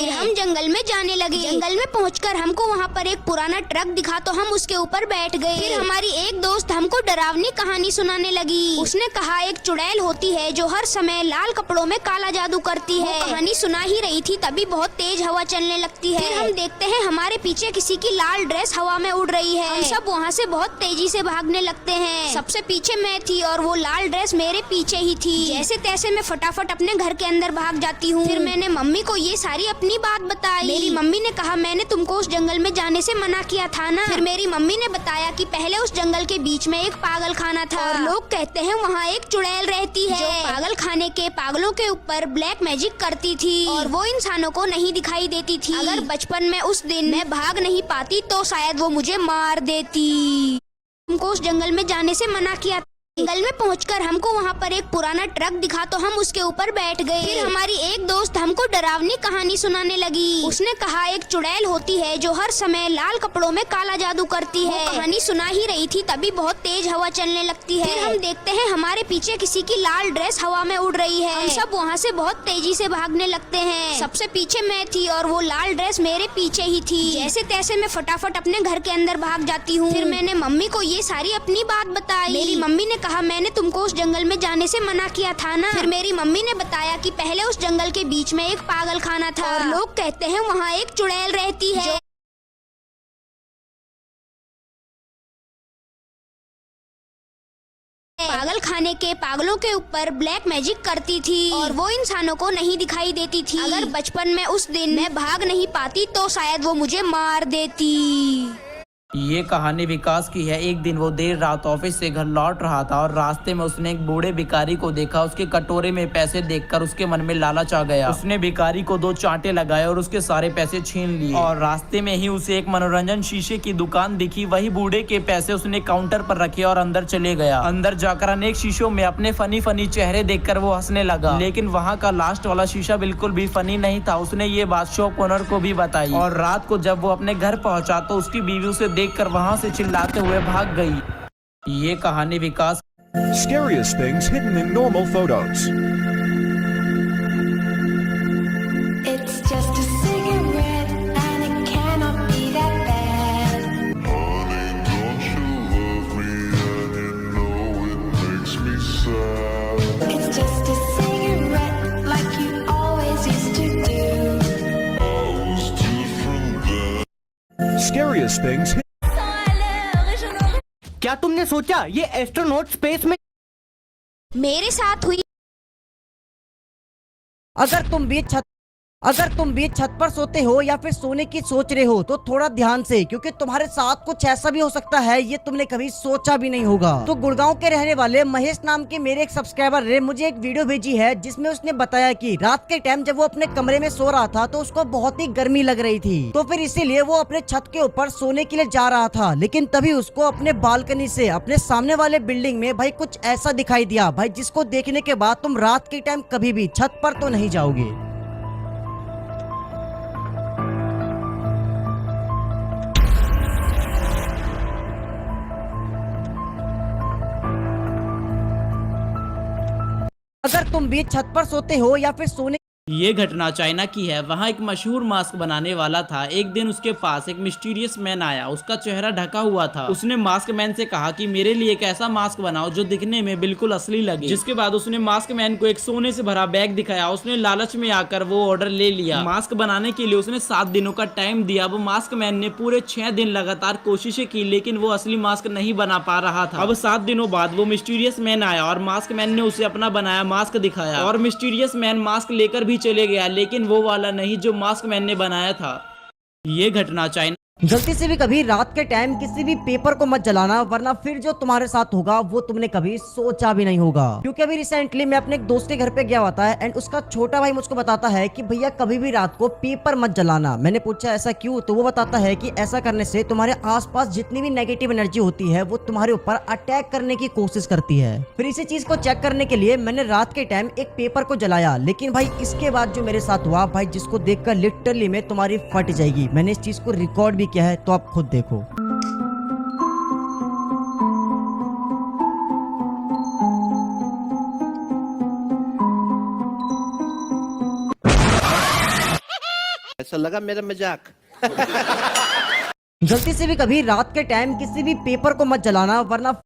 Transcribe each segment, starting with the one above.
फिर हम जंगल में जाने लगे। जंगल में पहुंचकर हमको वहाँ पर एक पुराना ट्रक दिखा तो हम उसके ऊपर बैठ गए। फिर हमारी एक दोस्त हमको डरावनी कहानी सुनाने लगी। उसने कहा एक चुड़ैल होती है जो हर समय लाल कपड़ों में काला जादू करती है। वो कहानी सुना ही रही थी तभी बहुत तेज हवा चलने लगती है। फिर हम देखते हैं हमारे पीछे किसी की लाल ड्रेस हवा में उड़ रही है। हम सब वहाँ से बहुत तेजी से भागने लगते हैं। सबसे पीछे मैं थी और वो लाल ड्रेस मेरे पीछे ही थी। जैसे तैसे मैं फटाफट अपने घर के अंदर भाग जाती हूँ। फिर मैंने मम्मी को ये सारी अपनी बात बताई। मेरी मम्मी ने कहा मैंने तुमको उस जंगल में जाने से मना किया था ना। फिर मेरी मम्मी ने बताया कि पहले उस जंगल के बीच में एक पागल खाना था और लोग कहते हैं वहाँ एक चुड़ैल रहती है जो पागल खाने के पागलों के ऊपर ब्लैक मैजिक करती थी और वो इंसानों को नहीं दिखाई देती थी। अगर बचपन में उस दिन मैं भाग नहीं पाती तो शायद वो मुझे मार देती। हमको उस जंगल में जाने से मना किया। जंगल में पहुंचकर हमको वहाँ पर एक पुराना ट्रक दिखा तो हम उसके ऊपर बैठ गए। फिर हमारी एक दोस्त हमको डरावनी कहानी सुनाने लगी। उसने कहा एक चुड़ैल होती है जो हर समय लाल कपड़ों में काला जादू करती है। वो कहानी सुना ही रही थी तभी बहुत तेज हवा चलने लगती है। फिर हम देखते हैं हमारे पीछे किसी की लाल ड्रेस हवा में उड़ रही है। हम सब वहाँ से बहुत तेजी से भागने लगते हैं। सबसे पीछे मैं थी और वो लाल ड्रेस मेरे पीछे ही थी। जैसे तैसे मैं फटाफट अपने घर के अंदर भाग जाती हूँ। फिर मैंने मम्मी को ये सारी अपनी बात बताई। मेरी मम्मी ने कहा मैंने तुमको उस जंगल में जाने से मना किया था ना। फिर मेरी मम्मी ने बताया कि पहले उस जंगल के बीच में एक पागल खाना था और लोग कहते हैं वहाँ एक चुड़ैल रहती है जो पागल खाने के पागलों के ऊपर ब्लैक मैजिक करती थी और वो इंसानों को नहीं दिखाई देती थी। अगर बचपन में उस दिन मैं भाग नहीं पाती तो शायद वो मुझे मार देती। ये कहानी विकास की है। एक दिन वो देर रात ऑफिस से घर लौट रहा था और रास्ते में उसने एक बूढ़े भिखारी को देखा। उसके कटोरे में पैसे देखकर उसके मन में लालच आ गया। उसने भिखारी को 2 चांटे लगाए और उसके सारे पैसे छीन लिए और रास्ते में ही उसे एक मनोरंजन शीशे की दुकान दिखी। वही बूढ़े के पैसे उसने काउंटर पर रखे और अंदर चले गया। अंदर जाकर अनेक शीशों में अपने फनी फनी चेहरे देखकर वो हंसने लगा, लेकिन वहाँ का लास्ट वाला शीशा बिल्कुल भी फनी नहीं था। उसने ये बात शॉप ओनर को भी बताई और रात को जब वो अपने घर पहुंचा तो उसकी बीवी उसे देखकर वहां से चिल्लाते हुए भाग गई। ये कहानी विकास। Scariest things hidden in normal photos. It's just a cigarette and it cannot be that bad. Honey, don't you love me and you know it makes me sad. It's just a cigarette like you always used to do. I was different then. Scariest things hidden. क्या तुमने सोचा ये astronaut space में मेरे साथ हुई। अगर तुम भी छत पर सोते हो या फिर सोने की सोच रहे हो तो थोड़ा ध्यान से, क्योंकि तुम्हारे साथ कुछ ऐसा भी हो सकता है ये तुमने कभी सोचा भी नहीं होगा। तो गुड़गांव के रहने वाले महेश नाम के मेरे एक सब्सक्राइबर ने मुझे एक वीडियो भेजी है जिसमें उसने बताया कि रात के टाइम जब वो अपने कमरे में सो रहा था तो उसको बहुत ही गर्मी लग रही थी, तो फिर इसीलिए वो अपने छत के ऊपर सोने के लिए जा रहा था। लेकिन तभी उसको अपने बालकनी से अपने सामने वाले बिल्डिंग में भाई कुछ ऐसा दिखाई दिया भाई, जिसको देखने के बाद तुम रात के टाइम कभी भी छत पर तो नहीं जाओगे। अगर तुम भी छत पर सोते हो या फिर सोने ये घटना चाइना की है। वहाँ एक मशहूर मास्क बनाने वाला था। एक दिन उसके पास एक मिस्टीरियस मैन आया। उसका चेहरा ढका हुआ था। उसने मास्क मैन से कहा कि मेरे लिए एक ऐसा मास्क बनाओ जो दिखने में बिल्कुल असली लगे। जिसके बाद उसने मास्क मैन को एक सोने से भरा बैग दिखाया। उसने लालच में आकर वो ऑर्डर ले लिया। मास्क बनाने के लिए उसने 7 दिनों का टाइम दिया। वो मास्क मैन ने पूरे 6 दिन लगातार कोशिशें की, लेकिन वो असली मास्क नहीं बना पा रहा था। अब 7 दिनों बाद वो मिस्टीरियस मैन आया और मास्क मैन ने उसे अपना बनाया मास्क दिखाया और मिस्टीरियस मैन मास्क लेकर भी चले गया, लेकिन वो वाला नहीं जो मास्क मैन ने बनाया था। ये घटना चाइना। गलती से भी कभी रात के टाइम किसी भी पेपर को मत जलाना, वरना फिर जो तुम्हारे साथ होगा वो तुमने कभी सोचा भी नहीं होगा। क्योंकि अभी रिसेंटली मैं अपने एक दोस्त के घर पे गया होता है एंड उसका छोटा भाई मुझको बताता है कि भैया कभी भी रात को पेपर मत जलाना। मैंने पूछा ऐसा क्यों, तो वो बताता है कि ऐसा करने से तुम्हारे आसपास जितनी भी नेगेटिव एनर्जी होती है वो तुम्हारे ऊपर अटैक करने की कोशिश करती है। फिर इसी चीज को चेक करने के लिए मैंने रात के टाइम एक पेपर को जलाया, लेकिन भाई इसके बाद जो मेरे साथ हुआ भाई, जिसको देखकर लिटरली में तुम्हारी फट जाएगी। मैंने इस चीज को रिकॉर्ड भी किया है, तो आप खुद देखो। कैसा लगा मेरा मजाक? गलती से भी कभी रात के टाइम किसी भी पेपर को मत जलाना, वरना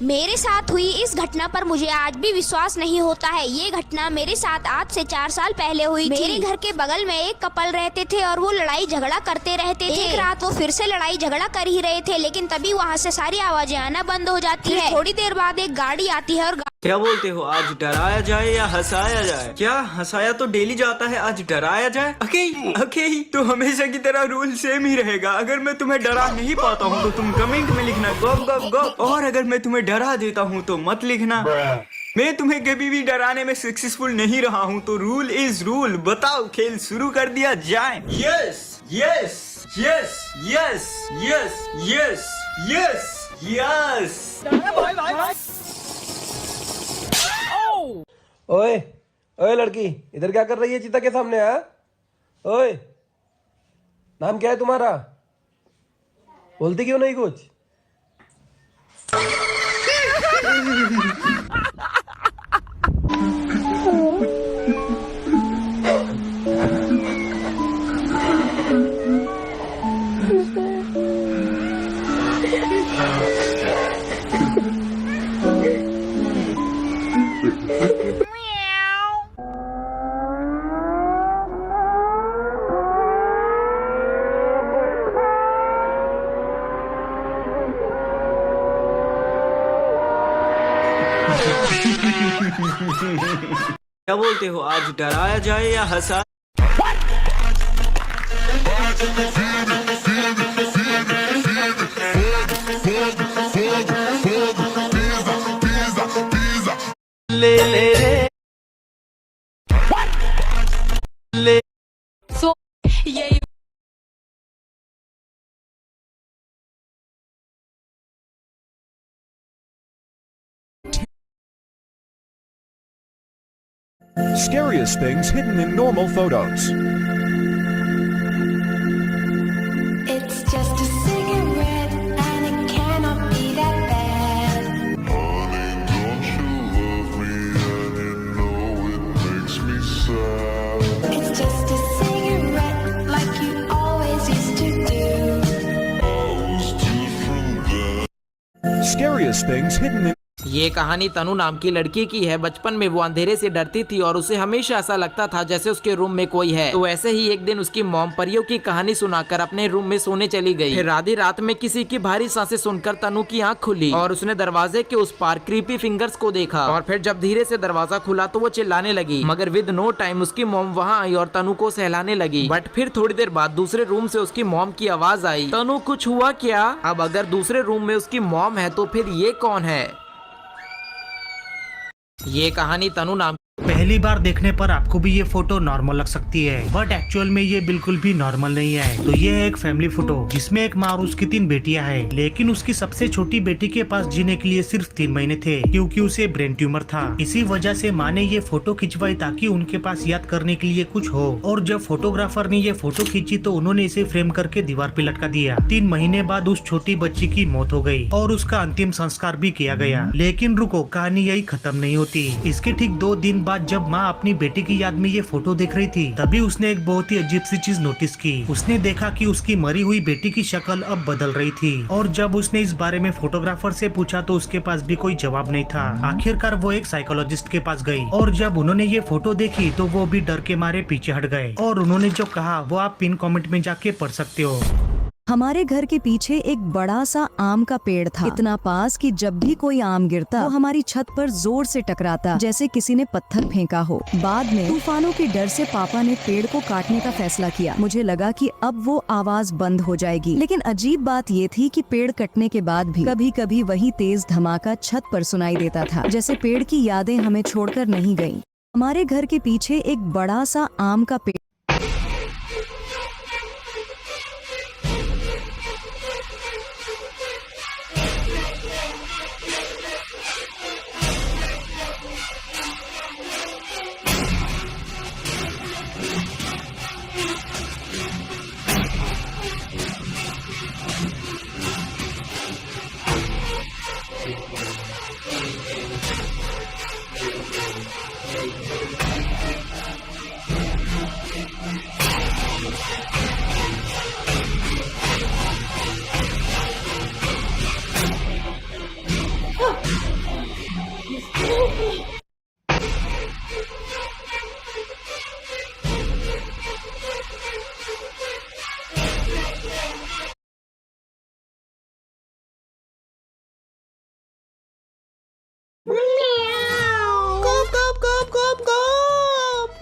मेरे साथ हुई इस घटना पर मुझे आज भी विश्वास नहीं होता है। ये घटना मेरे साथ आज से 4 साल पहले हुई थी। मेरे घर के बगल में एक कपल रहते थे और वो लड़ाई झगड़ा करते रहते थे। एक रात वो फिर से लड़ाई झगड़ा कर ही रहे थे, लेकिन तभी वहाँ से सारी आवाजें आना बंद हो जाती है। थोड़ी देर बाद एक गाड़ी आती है और क्या बोलते हो, आज डराया जाए या हंसाया जाए? क्या हंसाया तो डेली जाता है, आज डराया जाए? ओके तो हमेशा की तरह रूल सेम ही रहेगा। अगर मैं तुम्हें डरा नहीं पाता हूँ तो तुम कमेंट में लिखना गप गप गप, और अगर मैं तुम्हें डरा देता हूँ तो मत लिखना। मैं तुम्हें कभी भी डराने में सक्सेसफुल नहीं रहा हूँ, तो रूल इज रूल। बताओ, खेल शुरू कर दिया जाए। Yes yes yes yes yes yes yes yes. ओए ओए लड़की, इधर क्या कर रही है चीता के सामने? ओए, नाम क्या है तुम्हारा? बोलती क्यों नहीं कुछ? क्या बोलते हो, आज डराया जाए या हंसा? ले ले रे ले यही Scariest things hidden in normal photos. It's just a cigarette and it cannot be that bad. Honey, don't you love me and you know it makes me sad? It's just a cigarette like you always used to do. I was different then. Scariest things hidden in ये कहानी तनु नाम की लड़की की है। बचपन में वो अंधेरे से डरती थी और उसे हमेशा ऐसा लगता था जैसे उसके रूम में कोई है। तो ऐसे ही एक दिन उसकी मॉम परियों की कहानी सुनाकर अपने रूम में सोने चली गई। फिर आधी रात में किसी की भारी सांसें सुनकर तनु की आंख खुली और उसने दरवाजे के उस पार क्रीपी फिंगर्स को देखा। और फिर जब धीरे से दरवाजा खुला तो वो चिल्लाने लगी, मगर विद नो टाइम उसकी मॉम वहाँ आई और तनु को सहलाने लगी। बट फिर थोड़ी देर बाद दूसरे रूम से उसकी मॉम की आवाज आई, तनु कुछ हुआ क्या? अब अगर दूसरे रूम में उसकी मॉम है तो फिर ये कौन है? ये कहानी तनु नाम पहली बार देखने पर आपको भी ये फोटो नॉर्मल लग सकती है, बट एक्चुअल में ये बिल्कुल भी नॉर्मल नहीं है। तो ये है एक फैमिली फोटो जिसमें एक माँ और उसकी 3 बेटियां हैं, लेकिन उसकी सबसे छोटी बेटी के पास जीने के लिए सिर्फ 3 महीने थे, क्योंकि उसे ब्रेन ट्यूमर था। इसी वजह से माँ ने ये फोटो खिंचवाई ताकि उनके पास याद करने के लिए कुछ हो। और जब फोटोग्राफर ने ये फोटो खींची तो उन्होंने इसे फ्रेम करके दीवार पे लटका दिया। 3 महीने बाद उस छोटी बच्ची की मौत हो गई और उसका अंतिम संस्कार भी किया गया। लेकिन रुको, कहानी यही खत्म नहीं होती। इसके ठीक 2 दिन बाद जब माँ अपनी बेटी की याद में ये फोटो देख रही थी, तभी उसने एक बहुत ही अजीब सी चीज नोटिस की। उसने देखा कि उसकी मरी हुई बेटी की शक्ल अब बदल रही थी। और जब उसने इस बारे में फोटोग्राफर से पूछा तो उसके पास भी कोई जवाब नहीं था। आखिरकार वो एक साइकोलॉजिस्ट के पास गई और जब उन्होंने ये फोटो देखी तो वो भी डर के मारे पीछे हट गए। और उन्होंने जो कहा वो आप पिन कमेंट में जाके पढ़ सकते हो। हमारे घर के पीछे एक बड़ा सा आम का पेड़ था, इतना पास कि जब भी कोई आम गिरता वो हमारी छत पर जोर से टकराता जैसे किसी ने पत्थर फेंका हो। बाद में तूफानों के डर से पापा ने पेड़ को काटने का फैसला किया। मुझे लगा कि अब वो आवाज बंद हो जाएगी, लेकिन अजीब बात ये थी कि पेड़ कटने के बाद भी कभी कभी वही तेज धमाका छत पर सुनाई देता था, जैसे पेड़ की यादें हमें छोड़कर नहीं गयी। हमारे घर के पीछे एक बड़ा सा आम का पेड़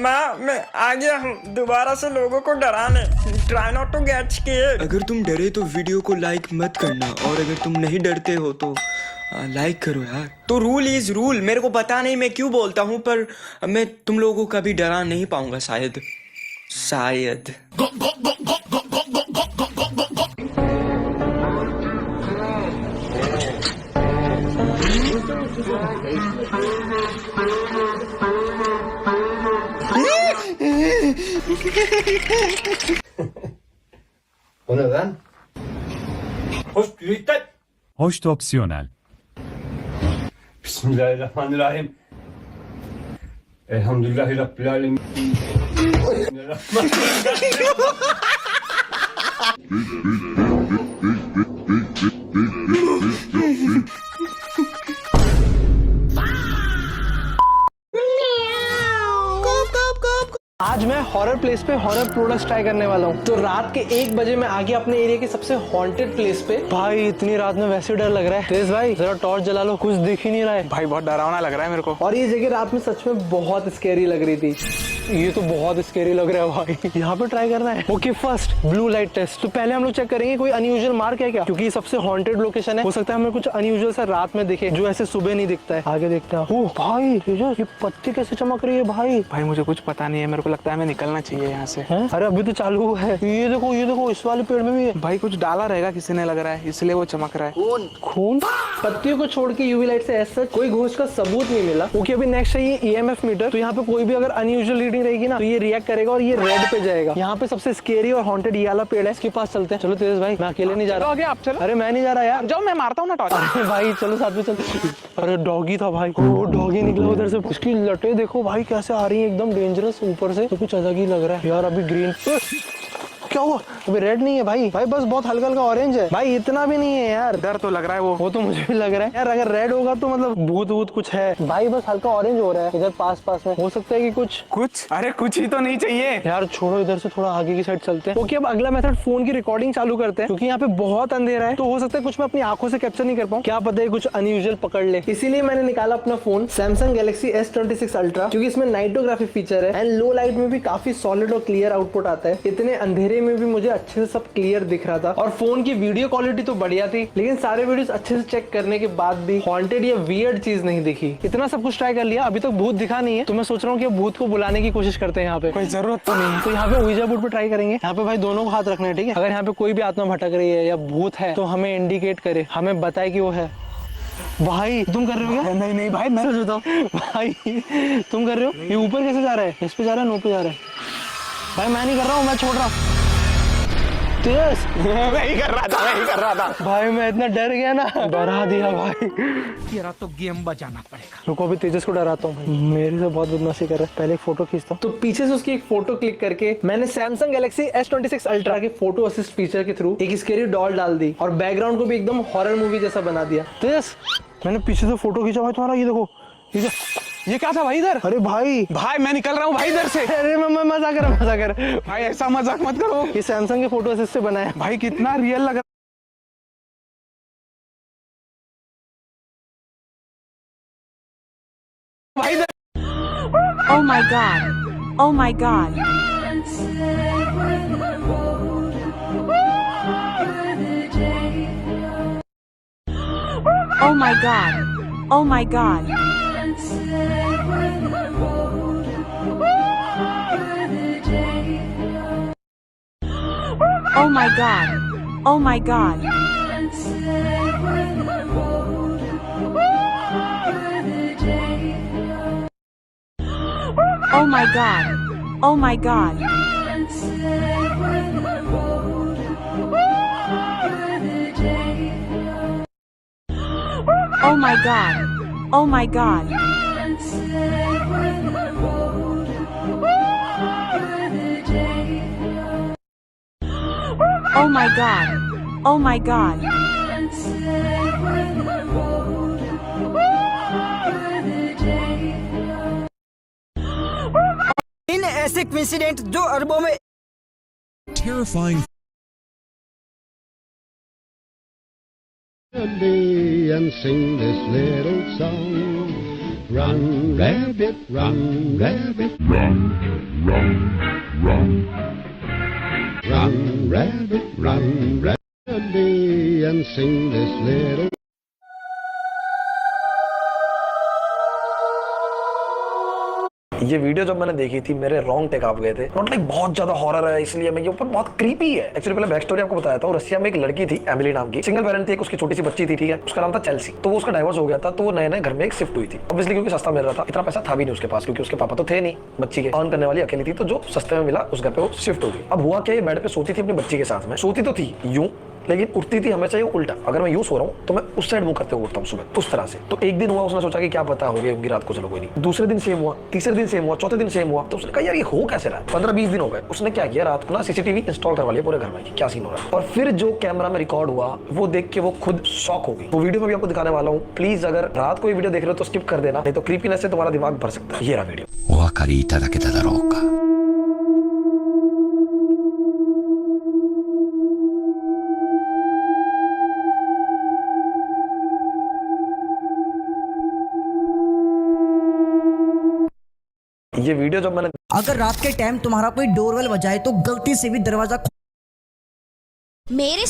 माँ मैं आ गया हूँ दोबारा से लोगों को डराने। Try not to get scared. अगर तुम डरे तो वीडियो को लाइक मत करना, और अगर तुम नहीं डरते हो तो लाइक करो यार। तो रूल इज रूल। मेरे को पता नहीं मैं क्यों बोलता हूँ, पर मैं तुम लोगों को कभी डरा नहीं पाऊंगा शायद। O ne lan? Hoş opsiyonel. Bismillahirrahmanirrahim. Elhamdülillahi Rabbil alemin. आज मैं हॉरर प्लेस पे हॉरर प्रोडक्ट्स ट्राई करने वाला हूँ। तो रात के 1 बजे मैं आ गया अपने एरिया के सबसे हॉन्टेड प्लेस पे। भाई इतनी रात में वैसे डर लग रहा है। तेज भाई जरा टॉर्च जला लो, कुछ दिख ही नहीं रहा है। भाई बहुत डरावना लग रहा है मेरे को। और ये जगह रात में सच में बहुत स्कैरी लग रही थी। ये तो बहुत स्कैरी लग रहा है भाई। यहाँ पे ट्राई करना है। Okay first blue light test. तो पहले हम लोग चेक करेंगे कोई अनयूजुअल मार्क है क्या, क्योंकि ये सबसे हॉन्टेड लोकेशन है। हो सकता है हमें कुछ अनयूजुअल सा रात में दिखे जो ऐसे सुबह नहीं दिखता है। आगे देखते हैं। ओह भाई ये पत्ती कैसे चमक रही है भाई। भाई मुझे कुछ पता नहीं है, मेरे को लगता है हमें निकलना चाहिए यहाँ से। अरे अभी तो चालू हुआ है। ये देखो इस वाले पेड़ में भी है। भाई कुछ डाला रहेगा किसी ने, लग रहा है इसलिए वो चमक रहा है। खून। पत्तियों को छोड़ के यूवी लाइट से ऐसा कोई घोष का सबूत नहीं मिला। ओके अभी नेक्स्ट है ये ईएमएफ मीटर। तो यहाँ पे कोई भी अगर अनयूजुअल रीडिंग रहेगी ना तो ये रिएक्ट करेगा और ये रेड पे जाएगा। यहाँ पे सबसे स्केरी और हॉन्टेड ये वाला पेड़ है, इसके पास चलते हैं। चलो तेज भाई, मैं अकेले नहीं जा रहा। आगे आप चलो। अरे मैं नहीं जा रहा यार, जाओ मैं मारता हूँ ना टॉर्च। अरे भाई चलो साथ में चलो। अरे डॉगी था भाई, वो डॉगी निकला उधर से। उसकी लटे देखो भाई कैसे आ रही है, एकदम डेंजरस ऊपर से। तो कुछ अलग ही लग रहा है यार। अभी ग्रीन क्या हुआ? अभी रेड नहीं है भाई बस बहुत हल्का हल्का ऑरेंज है भाई, इतना भी नहीं है यार। डर तो लग रहा है वो तो मुझे भी लग रहा है यार। अगर रेड होगा तो मतलब भूत कुछ है भाई। बस हल्का ऑरेंज हो रहा है इधर पास में। हो सकता है कि कुछ अरे कुछ ही तो नहीं चाहिए यार। छोड़ो इधर से थोड़ा आगे की साइड चलते हैं। ओके अब अगला मेथड फोन की रिकॉर्डिंग चालू करते हैं, क्योंकि यहाँ पे बहुत अंधेरा है। तो हो सकता है कुछ मैं अपनी आंखों से कैप्चर नहीं कर पाऊँ, क्या पता है कुछ अनयूजुअल पकड़ ले। इसीलिए मैंने निकाला अपना phone Samsung Galaxy S26 ultra, क्योंकि इसमें नाइटोग्राफी फीचर है एंड लो लाइट में भी काफी सॉलिड और क्लियर आउटपुट आता है। इतने अंधेरे में भी मुझे अच्छे से सब क्लियर दिख रहा था। और फोन की वीडियो क्वालिटी तो बढ़िया थी, लेकिन सारे वीडियोस अच्छे से चेक करने के बाद भी हॉन्टेड या वियर्ड चीज नहीं दिखी। इतना सब कुछ ट्राई कर लिया, अभी तक भूत दिखा नहीं है। तो मैं सोच रहा हूँ कि भूत को बुलाने की कोशिश करते हैं। यहाँ पे कोई जरूरत तो नहीं है। तो यहाँ पे ओइजा बोर्ड पे ट्राई करेंगे। यहाँ पे भाई दोनों को हाथ रखना है, ठीक है। अगर यहाँ पे कोई भी आत्मा भटक रही है या भूत है तो हमें इंडिकेट करे, हमें बताए कि वो है। भाई तुम कर रहे हो क्या? नहीं भाई मैं बताओ भाई तुम कर रहे हो? ये ऊपर कैसे जा रहा है? इस पे जा रहा है, नो पे जा रहा है? भाई मैं नहीं कर रहा हूँ, मैं छोड़ रहा हूँ। मैं ही कर रहा था भाई मैं इतना डर गया ना, डरा दिया भाई। तेरा तो गेम बजाना पड़ेगा। रुको अभी तेजस को डराता हूँ। मेरे से बहुत बदमाशी कर रहा है। पहले एक फोटो खींचता हूँ। तो पीछे से उसकी एक फोटो क्लिक करके मैंने सैमसंग गैलेक्सी S26 अल्ट्रा के फोटो असिस्ट फीचर के थ्रू एक स्कैरी डॉल डाल दी और बैकग्राउंड को भी एकदम हॉरर मूवी जैसा बना दिया। तेजस मैंने पीछे से फोटो खींचा भाई तुम्हारा, ये देखो ये क्या था भाई इधर? अरे भाई मैं निकल रहा हूँ भाई इधर से। अरे मैं मजाक कर भाई ऐसा मजाक मत करो। ये सैमसंग के फोटो असिस्ट से बना है भाई, कितना रियल लग रहा भाई इधर। Oh my god. Oh my god. Oh my god. Oh my god. Oh my god. Oh my god. Oh my god. Oh my god. Oh my god. Oh my god. Oh my god. Oh my god. इन ऐसे incident जो अरबों में Terrifying And sing this little song. Run, rabbit, run, rabbit. Run, run, run. Run, rabbit, run, rabbit. And sing this little ये video जब मैंने देखी थी मेरे रोंगटे कांप गए थे। नॉट लाइक बहुत ज्यादा हॉरर है इसलिए मैं ये ऊपर बहुत क्रीपी है। एक्चुअली पहले बैक स्टोरी आपको बताया था। रसिया में एक लड़की थी एमिली नाम की, सिंगल पेरेंट थी, एक उसकी छोटी सी बच्ची थी, ठीक है, उसका नाम था चेल्सी। तो वो उसका डाइवोर्स हो गया था, तो वो नए नए घर में एक शिफ्ट हुई थी। ऑब्वियसली क्योंकि सस्ता मिल रहा था, इतना पैसा था भी नहीं उसके पास क्योंकि उसके पापा तो थे नहीं, बच्ची के अर्न करने वाली अकेली थी, तो जो सस्ते में मिला उस घर पे वो शिफ्ट हो गई। अब हुआ क्या, ये बेड पे सोती थी अपनी बच्ची के साथ में, सोती तो थी यूं लेकिन उठती थी हमेशा ये उल्टा। अगर मैं यूं सो रहा हूँ तो मैं उस साइड मुंह करते हुए उठता हूँ सुबह, उस तरह से। तो एक दिन हुआ, उसने सोचा कि क्या पता हो गई होंगी रात को, चलो कोई नहीं। दूसरे दिन सेम हुआ, तीसरे दिन सेम हुआ, चौथे दिन सेम हुआ। तो उसने कहा यार ये हो कैसे रहा है। 15-20 दिन हो गए। उसने क्या किया, रात को ना सीसीटीवी इंस्टॉल करवा लिया पूरे घर में, क्या सीन हो रहा है। और फिर जो कैमरा में रिकॉर्ड हुआ वो देख के वो खुद शॉक हो गई। वो वीडियो में भी आपको दिखाने वाला हूँ। प्लीज अगर रात को ये वीडियो देख रहे हो तो स्किप कर देना, नहीं तो क्रीपीनेस से तुम्हारा दिमाग भर सकता है। ये रहा वीडियो। お分かりいただけただろうか。ये वीडियो जब मैंने अगर रात के टाइम तुम्हारा कोई डोरबेल बजाए तो गलती से भी दरवाजा मेरे